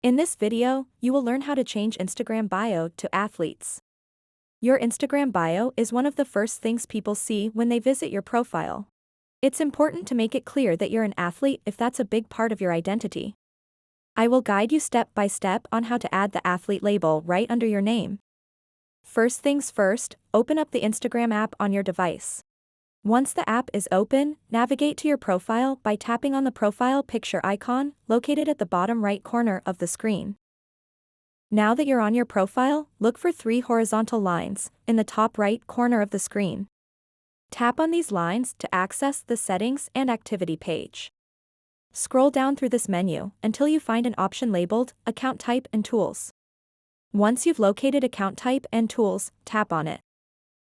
In this video, you will learn how to change Instagram bio to athletes. Your Instagram bio is one of the first things people see when they visit your profile. It's important to make it clear that you're an athlete if that's a big part of your identity. I will guide you step by step on how to add the athlete label right under your name. First things first, open up the Instagram app on your device. Once the app is open, navigate to your profile by tapping on the profile picture icon located at the bottom right corner of the screen. Now that you're on your profile, look for 3 horizontal lines in the top right corner of the screen. Tap on these lines to access the Settings and Activity page. Scroll down through this menu until you find an option labeled Account Type and Tools. Once you've located Account Type and Tools, tap on it.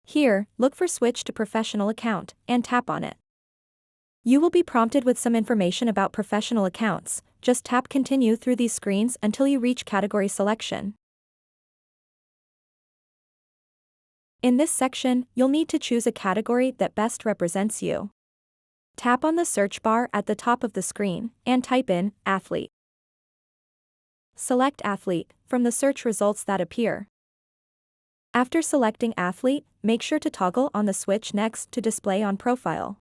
Here, look for Switch to Professional Account and tap on it. You will be prompted with some information about professional accounts. Just tap Continue through these screens until you reach Category Selection. In this section, you'll need to choose a category that best represents you. Tap on the search bar at the top of the screen and type in Athlete. Select Athlete from the search results that appear. After selecting Athlete, make sure to toggle on the switch next to Display on Profile.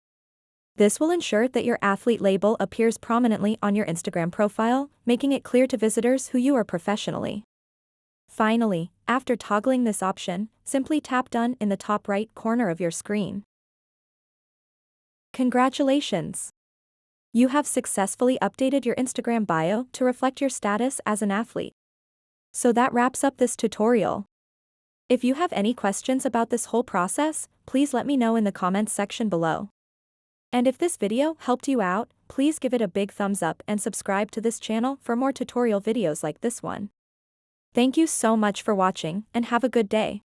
This will ensure that your athlete label appears prominently on your Instagram profile, making it clear to visitors who you are professionally. Finally, after toggling this option, simply tap Done in the top right corner of your screen. Congratulations! You have successfully updated your Instagram bio to reflect your status as an athlete. So that wraps up this tutorial. If you have any questions about this whole process, please let me know in the comments section below. And if this video helped you out, please give it a big thumbs up and subscribe to this channel for more tutorial videos like this one. Thank you so much for watching and have a good day.